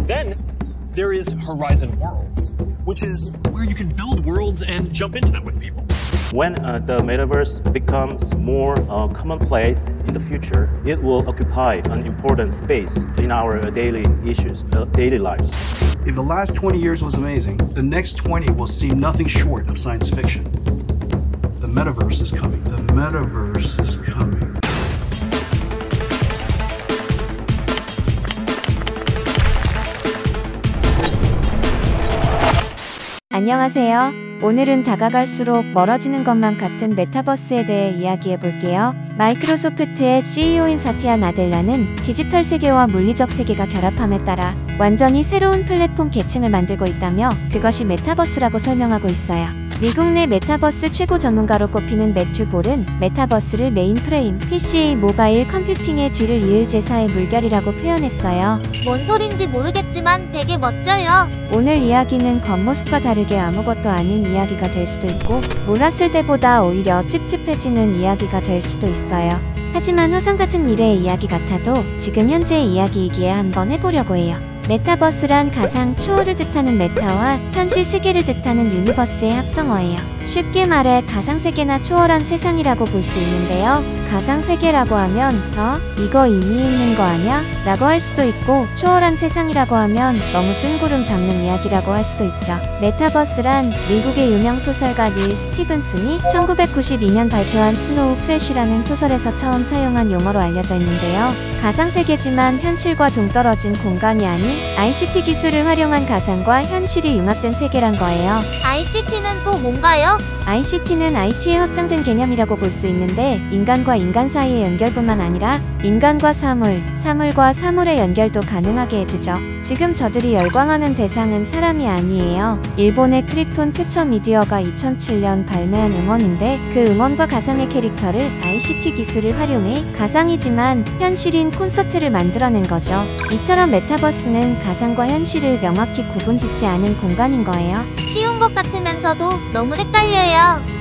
Then there is Horizon Worlds, which is where you can build worlds and jump into them with people. When the metaverse becomes more commonplace in the future, it will occupy an important space in our daily lives. If the last 20 years was amazing, the next 20 will see nothing short of science fiction. The metaverse is coming. The metaverse is coming. 안녕하세요. 오늘은 다가갈수록 멀어지는 것만 같은 메타버스에 대해 이야기해 볼게요. 마이크로소프트의 CEO인 사티아 나델라는 디지털 세계와 물리적 세계가 결합함에 따라 완전히 새로운 플랫폼 계층을 만들고 있다며 그것이 메타버스라고 설명하고 있어요. 미국 내 메타버스 최고 전문가로 꼽히는 매튜 볼은 메타버스를 메인프레임, PC, 모바일 컴퓨팅의 뒤를 이을 제사의 물결이라고 표현했어요. 뭔 소린지 모르겠지만 되게 멋져요. 오늘 이야기는 겉모습과 다르게 아무것도 아닌 이야기가 될 수도 있고 몰랐을 때보다 오히려 찝찝해지는 이야기가 될 수도 있어요. 하지만 화상 같은 미래의 이야기 같아도 지금 현재의 이야기이기에 한번 해보려고 해요. 메타버스란 가상 초월을 뜻하는 메타와 현실 세계를 뜻하는 유니버스의 합성어예요. 쉽게 말해 가상세계나 초월한 세상이라고 볼 수 있는데요. 가상세계라고 하면 이거 이미 있는 거 아냐? 라고 할 수도 있고 초월한 세상이라고 하면 너무 뜬구름 잡는 이야기라고 할 수도 있죠. 메타버스란 미국의 유명 소설가 닐 스티븐슨이 1992년 발표한 스노우 크래쉬라는 소설에서 처음 사용한 용어로 알려져 있는데요. 가상세계지만 현실과 동떨어진 공간이 아닌 ICT 기술을 활용한 가상과 현실이 융합된 세계란 거예요. ICT는 또 뭔가요? ICT는 IT의 확장된 개념이라고 볼 수 있는데 인간과 인간 사이의 연결뿐만 아니라 인간과 사물, 사물과 사물의 연결도 가능하게 해주죠. 지금 저들이 열광하는 대상은 사람이 아니에요. 일본의 크립톤 퓨처 미디어가 2007년 발매한 음원인데 그 음원과 가상의 캐릭터를 ICT 기술을 활용해 가상이지만 현실인 콘서트를 만들어낸 거죠. 이처럼 메타버스는 가상과 현실을 명확히 구분짓지 않은 공간인 거예요. 쉬운 것 같으면서도 너무 헷갈려요.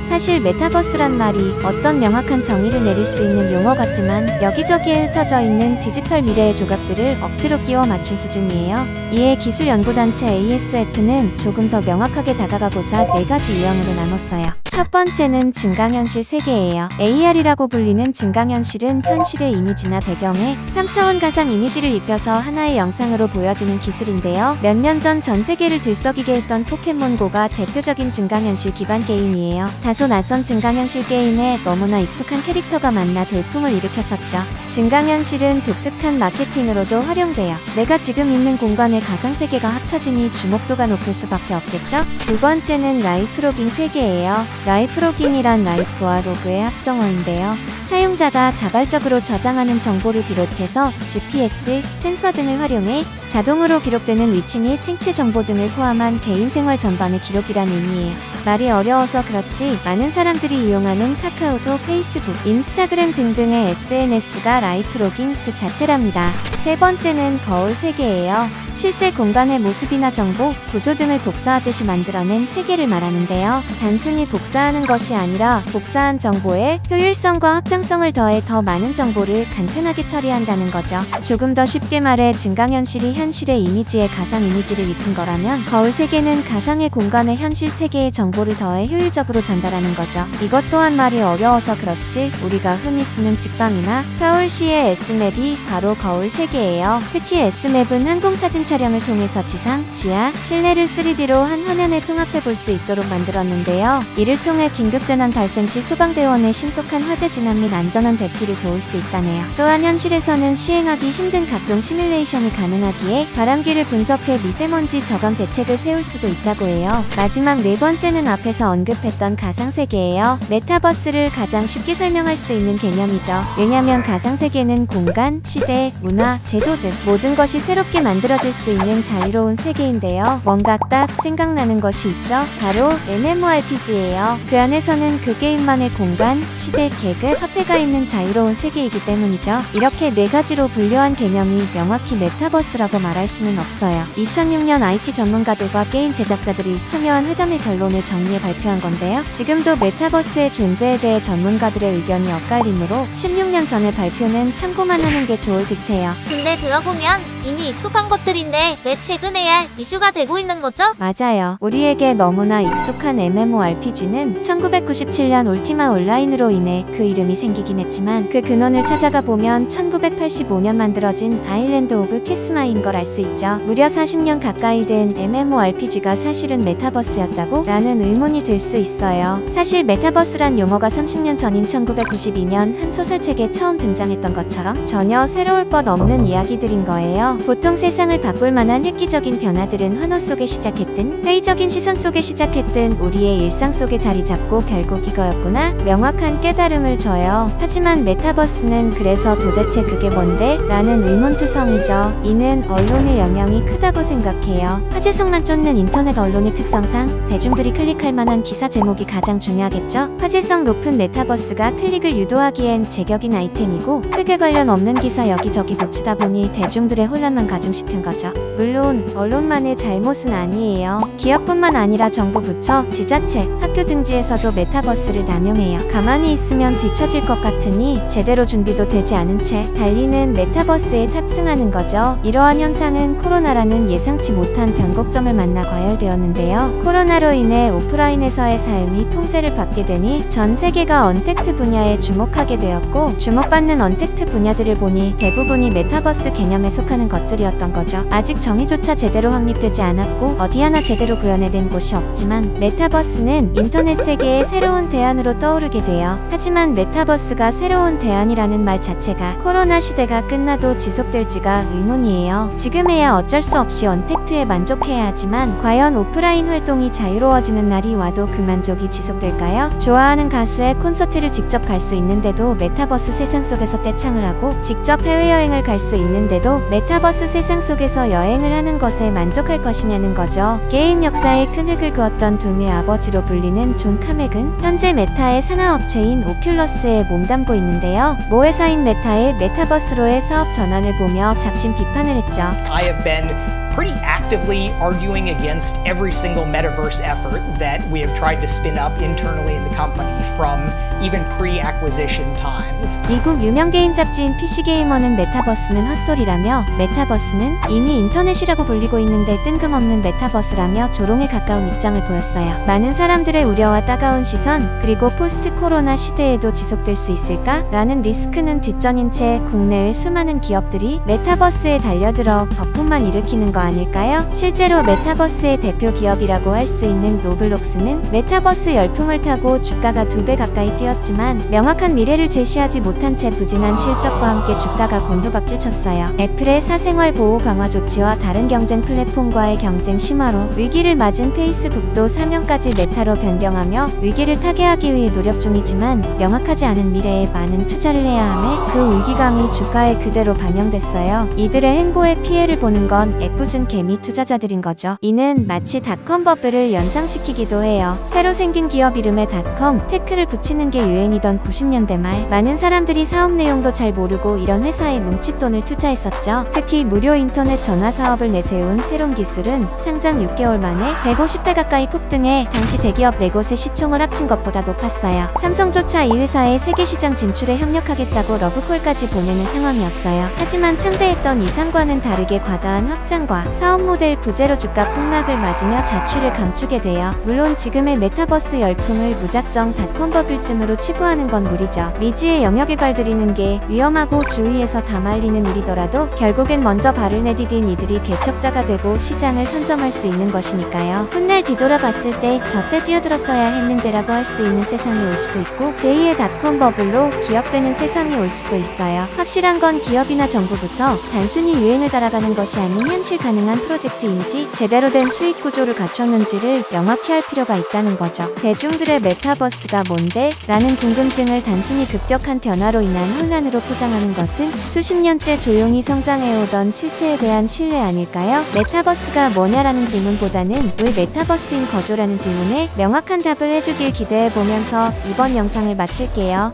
사실 메타버스란 말이 어떤 명확한 정의를 내릴 수 있는 용어 같지만 여기저기에 흩어져 있는 디지털 미래의 조각들을 억지로 끼워 맞춘 수준이에요. 이에 기술연구단체 ASF는 조금 더 명확하게 다가가고자 4가지 유형으로 나눴어요. 첫 번째는 증강현실 세계예요. AR이라고 불리는 증강현실은 현실의 이미지나 배경에 3차원 가상 이미지를 입혀서 하나의 영상으로 보여주는 기술인데요. 몇 년 전 전 세계를 들썩이게 했던 포켓몬고가 대표적인 증강현실 기반 게임이에요. 다소 낯선 증강현실 게임에 너무나 익숙한 캐릭터가 만나 돌풍을 일으켰었죠. 증강현실은 독특한 마케팅으로도 활용돼요. 내가 지금 있는 공간에 가상세계가 합쳐지니 주목도가 높을 수밖에 없겠죠? 두 번째는 라이프로깅 세계예요. 라이프로깅이란 라이프와 로그의 합성어인데요. 사용자가 자발적으로 저장하는 정보를 비롯해서 GPS, 센서 등을 활용해 자동으로 기록되는 위치 및 생체 정보 등을 포함한 개인생활 전반의 기록이란 의미예요. 말이 어려워서 그렇지 많은 사람들이 이용하는 카카오톡, 페이스북, 인스타그램 등등의 SNS가 라이프로깅 그 자체랍니다. 세 번째는 거울 세계예요. 실제 공간의 모습이나 정보, 구조 등을 복사하듯이 만들어낸 세계를 말하는데요. 단순히 복사하는 것이 아니라 복사한 정보에 효율성과 확장성을 더해 더 많은 정보를 간편하게 처리한다는 거죠. 조금 더 쉽게 말해 증강현실이 현실의 이미지에 가상 이미지를 입힌 거라면 거울 세계는 가상의 공간에 현실 세계의 정보를 더해 효율적으로 전달하는 거죠. 이것 또한 말이 어려워서 그렇지 우리가 흔히 쓰는 직방이나 서울시의 S맵이 바로 거울 세계예요. 특히 S맵은 항공사진 촬영을 통해서 지상, 지하, 실내를 3D로 한 화면에 통합해 볼 수 있도록 만들었는데요. 이를 통해 긴급재난 발생 시 소방대원의 신속한 화재 진압 및 안전한 대피를 도울 수 있다네요. 또한 현실에서는 시행하기 힘든 각종 시뮬레이션이 가능하기에 바람기를 분석해 미세먼지 저감 대책을 세울 수도 있다고 해요. 마지막 네 번째는 앞에서 언급했던 가상세계예요. 메타버스를 가장 쉽게 설명할 수 있는 개념이죠. 왜냐면 가상세계는 공간, 시대, 문화, 제도 등 모든 것이 새롭게 만들어질 수 있는 자유로운 세계인데요. 뭔가 딱 생각나는 것이 있죠? 바로 MMORPG예요. 그 안에서는 그 게임만의 공간, 시대, 계급, 화폐가 있는 자유로운 세계이기 때문이죠. 이렇게 네 가지로 분류한 개념이 명확히 메타버스라고 말할 수는 없어요. 2006년 IT 전문가들과 게임 제작자들이 참여한 회담의 결론을 정리해 발표한 건데요. 지금도 메타버스의 존재에 대해 전문가들의 의견이 엇갈리므로 16년 전의 발표는 참고만 하는 게 좋을 듯해요. 근데 들어보면 이미 익숙한 것들인데 왜 최근에야 이슈가 되고 있는 거죠? 맞아요. 우리에게 너무나 익숙한 MMORPG는 1997년 울티마 온라인으로 인해 그 이름이 생기긴 했지만 그 근원을 찾아가 보면 1985년 만들어진 아일랜드 오브 캐스마인 걸 알 수 있죠. 무려 40년 가까이 된 MMORPG가 사실은 메타버스였다고? 라는 의문이 들 수 있어요. 사실 메타버스란 용어가 30년 전인 1992년 한 소설책에 처음 등장했던 것처럼 전혀 새로울 것 없는 이야기들인 거예요. 보통 세상을 바꿀 만한 획기적인 변화들은 환호 속에 시작했든 회의적인 시선 속에 시작했든 우리의 일상 속에 자리 잡고 결국 이거였구나 명확한 깨달음을 줘요. 하지만 메타버스는 그래서 도대체 그게 뭔데? 라는 의문투성이죠. 이는 언론의 영향이 크다고 생각해요. 화제성만 쫓는 인터넷 언론의 특성상 대중들이 클릭할 만한 기사 제목이 가장 중요하겠죠? 화제성 높은 메타버스가 클릭을 유도하기엔 제격인 아이템이고 크게 관련 없는 기사 여기저기 붙이다 보니 대중들의 혼란만 가중시킨 거죠. 물론 언론만의 잘못은 아니에요. 기업뿐만 아니라 정부 부처, 지자체, 학교 등지에서도 메타버스를 남용해요. 가만히 있으면 뒤처질 것 같으니 제대로 준비도 되지 않은 채 달리는 메타버스에 탑승하는 거죠. 이러한 현상은 코로나라는 예상치 못한 변곡점을 만나 과열되었는데요. 코로나로 인해 오프라인에서의 삶이 통제를 받게 되니 전 세계가 언택트 분야에 주목하게 되었고 주목받는 언택트 분야들을 보니 대부분이 메타버스 개념에 속하는 것들이었던 거죠. 아직 정의조차 제대로 확립되지 않았고 어디 하나 제대로 구현해낸 곳이 없지만 메타버스는 인터넷 세계의 새로운 대안으로 떠오르게 돼요. 하지만 메타버스가 새로운 대안이라는 말 자체가 코로나 시대가 끝나도 지속될지가 의문이에요. 지금에야 어쩔 수 없이 언택트에 만족해야 하지만 과연 오프라인 활동이 자유로워지는 날이 와도 그 만족이 지속될까요? 좋아하는 가수의 콘서트를 직접 갈 수 있는데도 메타버스 세상 속에서 떼창을 하고 직접 해외여행을 갈 수 있는데도 메타버스 세상 속에서 여행을 하는 것에 만족할 것이냐는 거죠. 게임 역사에 큰 획을 그었던 둠의 아버지로 불리는 존 카맥은 현재 메타의 산하업체인 오큘러스에 몸담고 있는데요. 모 회사인 메타의 메타버스로의 사업 전환을 보며 작심 비판을 했죠. I have been pretty actively arguing against every single metaverse effort that we have tried to spin up internally in the company from even pre-acquisition times. 미국 유명 게임 잡지인 PC게이머는 메타버스는 헛소리라며 메타버스는 이미 인터넷이라고 불리고 있는데 뜬금없는 메타버스라며 조롱에 가까운 입장을 보였어요. 많은 사람들의 우려와 따가운 시선 그리고 포스트 코로나 시대에도 지속될 수 있을까? 라는 리스크는 뒷전인 채 국내외 수많은 기업들이 메타버스에 달려들어 거품만 일으키는 거 아닐까요? 실제로 메타버스의 대표 기업이라고 할 수 있는 로블록스는 메타버스 열풍을 타고 주가가 2배 가까이 뛰었지만 명확한 미래를 제시하지 못한 채 부진한 실적과 함께 주가가 곤두박질 쳤어요. 애플의 사생활 보호 강화 조치와 다른 경쟁 플랫폼과의 경쟁 심화로 위기를 맞은 페이스북도 사명까지 메타로 변경하며 위기를 타개하기 위해 노력 중이지만 명확하지 않은 미래에 많은 투자를 해야 하며 그 위기감이 주가에 그대로 반영됐어요. 이들의 행보에 피해를 보는 건 애꿎은 개미 투자자들인 거죠. 이는 마치 닷컴 버블을 연상시키기도 해요. 새로 생긴 기업 이름에 닷컴, 테크를 붙이는 게 유행이던 90년대 말 많은 사람들이 사업 내용도 잘 모르고 이런 회사에 뭉칫돈을 투자했었죠. 특히 무료 인터넷 전화 사업을 내세운 새로운 기술은 상장 6개월 만에 150배 가까이 폭등해 당시 대기업 4곳의 시총을 합친 것보다 높았어요. 삼성조차 이 회사의 세계시장 진출에 협력하겠다고 러브콜까지 보내는 상황이었어요. 하지만 창대했던 이상과는 다르게 과다한 확장과 사업 모델 부재로 주가 폭락을 맞으며 자취를 감추게 돼요. 물론 지금의 메타버스 열풍을 무작정 닷컴 버블쯤으로 치부하는 건 무리죠. 미지의 영역에 발들이는 게 위험하고 주위에서 다 말리는 일이더라도 결국엔 먼저 발을 내디딘 이들이 개척자가 되고 시장을 선점할 수 있는 것이니까요. 훗날 뒤돌아봤을 때 저때 뛰어들었어야 했는데라고 할 수 있는 세상이 올 수도 있고 제2의 닷컴 버블로 기억되는 세상이 올 수도 있어요. 확실한 건 기업이나 정부부터 단순히 유행을 따라가는 것이 아닌 현실 가능한 프로젝트인지 제대로 된 수익 구조를 갖췄는지를 명확히 할 필요가 있다는 거죠. 대중들의 메타버스가 뭔데? 라는 궁금증을 단순히 급격한 변화로 인한 혼란으로 포장하는 것은 수십 년째 조용히 성장해오던 실체에 대한 신뢰 아닐까요? 메타버스가 뭐냐라는 질문보다는 왜 메타버스인 거죠라는 질문에 명확한 답을 해주길 기대해보면서 이번 영상을 마칠게요.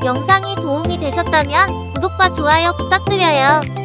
영상이 도움이 되셨다면 구독과 좋아요 부탁드려요.